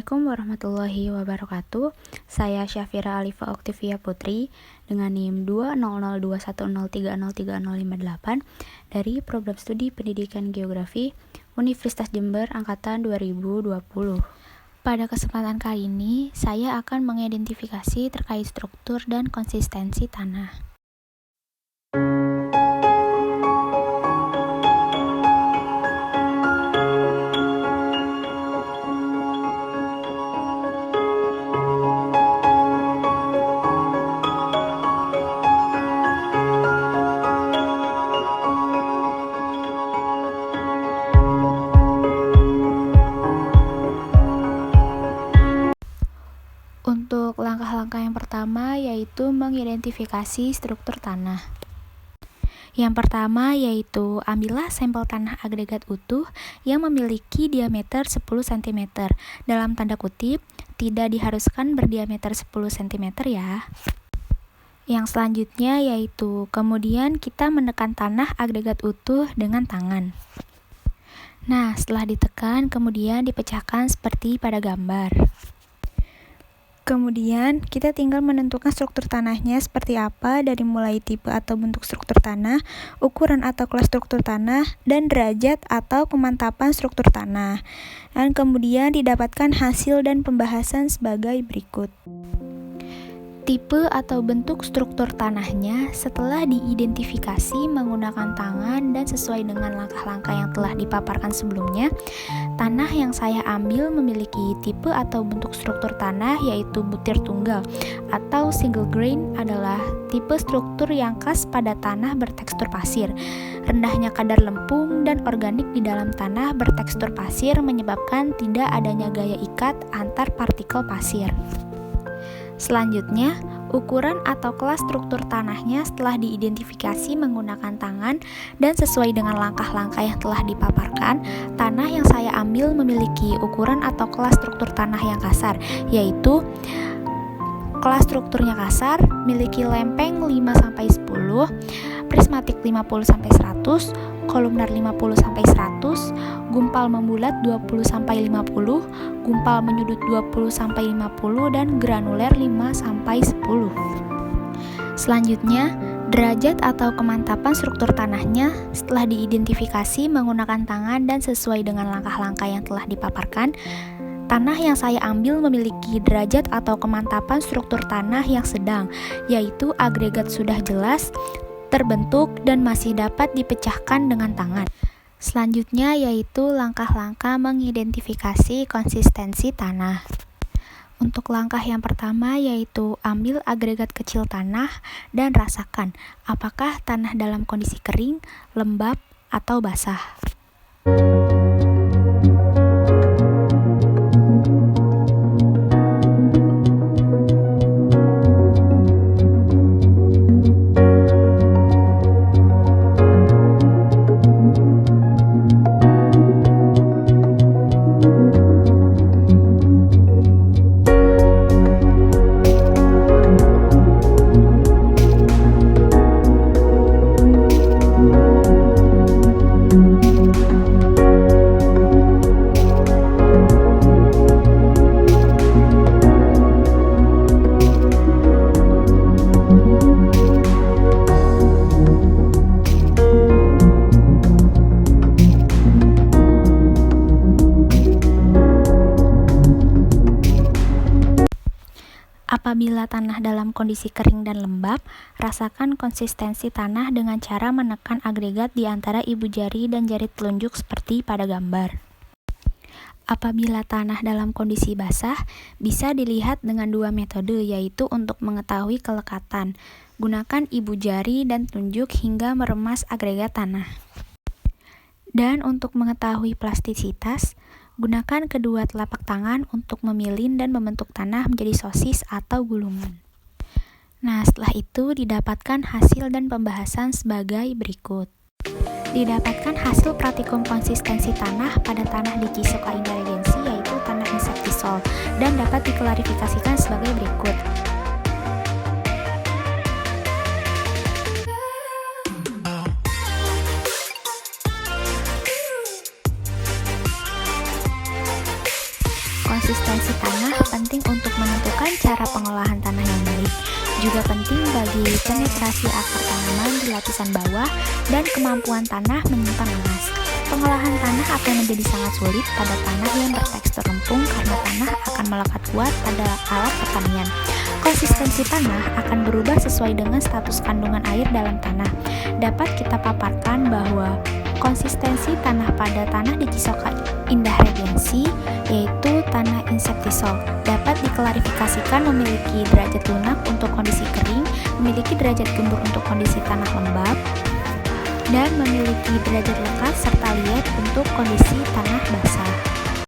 Assalamualaikum warahmatullahi wabarakatuh. Saya Syafira Alifa Oktivia Putri dengan NIM 2002103030558 dari Program Studi Pendidikan Geografi Universitas Jember Angkatan 2020. Pada kesempatan kali ini, saya akan mengidentifikasi terkait struktur dan konsistensi tanah. Untuk langkah-langkah yang pertama yaitu mengidentifikasi struktur tanah. Yang pertama yaitu ambillah sampel tanah agregat utuh yang memiliki diameter 10 cm. Dalam tanda kutip, tidak diharuskan berdiameter 10 cm ya. Yang selanjutnya yaitu kemudian kita menekan tanah agregat utuh dengan tangan. Nah, setelah ditekan kemudian dipecahkan seperti pada gambar. Kemudian, kita tinggal menentukan struktur tanahnya seperti apa dari mulai tipe atau bentuk struktur tanah, ukuran atau kelas struktur tanah, dan derajat atau kemantapan struktur tanah. Dan kemudian didapatkan hasil dan pembahasan sebagai berikut. Tipe atau bentuk struktur tanahnya setelah diidentifikasi menggunakan tangan dan sesuai dengan langkah-langkah yang telah dipaparkan sebelumnya, tanah yang saya ambil memiliki tipe atau bentuk struktur tanah yaitu butir tunggal atau single grain adalah tipe struktur yang khas pada tanah bertekstur pasir. Rendahnya kadar lempung dan organik di dalam tanah bertekstur pasir menyebabkan tidak adanya gaya ikat antar partikel pasir. Selanjutnya, ukuran atau kelas struktur tanahnya setelah diidentifikasi menggunakan tangan dan sesuai dengan langkah-langkah yang telah dipaparkan, tanah yang saya ambil memiliki ukuran atau kelas struktur tanah yang kasar, yaitu kelas strukturnya kasar, miliki lempeng 5-10, prismatik 5-100, kolumnar 5-100, gumpal membulat 20-50, gumpal menyudut 20-50, dan granuler 5-10. Selanjutnya, derajat atau kemantapan struktur tanahnya setelah diidentifikasi menggunakan tangan dan sesuai dengan langkah-langkah yang telah dipaparkan, tanah yang saya ambil memiliki derajat atau kemantapan struktur tanah yang sedang, yaitu agregat sudah jelas, terbentuk, dan masih dapat dipecahkan dengan tangan. Selanjutnya yaitu langkah-langkah mengidentifikasi konsistensi tanah. Untuk langkah yang pertama yaitu ambil agregat kecil tanah dan rasakan apakah tanah dalam kondisi kering, lembab, atau basah. Apabila tanah dalam kondisi kering dan lembab, rasakan konsistensi tanah dengan cara menekan agregat di antara ibu jari dan jari telunjuk seperti pada gambar. Apabila tanah dalam kondisi basah, bisa dilihat dengan dua metode, yaitu untuk mengetahui kelekatan. Gunakan ibu jari dan telunjuk hingga meremas agregat tanah. Dan untuk mengetahui plastisitas, gunakan kedua telapak tangan untuk memilin dan membentuk tanah menjadi sosis atau gulungan. Nah, setelah itu didapatkan hasil dan pembahasan sebagai berikut. Didapatkan hasil praktikum konsistensi tanah pada tanah di Cisoka Indah Regensi yaitu tanah insektisol dan dapat diklarifikasikan sebagai berikut. Konsistensi cara pengolahan tanah yang baik. Juga penting bagi penetrasi akar tanaman di lapisan bawah dan kemampuan tanah menyimpan nanas. Pengolahan tanah akan menjadi sangat sulit pada tanah yang bertekstur lempung karena tanah akan melekat kuat pada alat pertanian. Konsistensi tanah akan berubah sesuai dengan status kandungan air dalam tanah. Dapat kita paparkan bahwa konsistensi tanah pada tanah di Cisoka Indah Regency, yaitu tanah insektisol, dapat diklarifikasikan memiliki derajat lunak untuk kondisi kering, memiliki derajat gembur untuk kondisi tanah lembab, dan memiliki derajat lekat serta liat untuk kondisi tanah basah.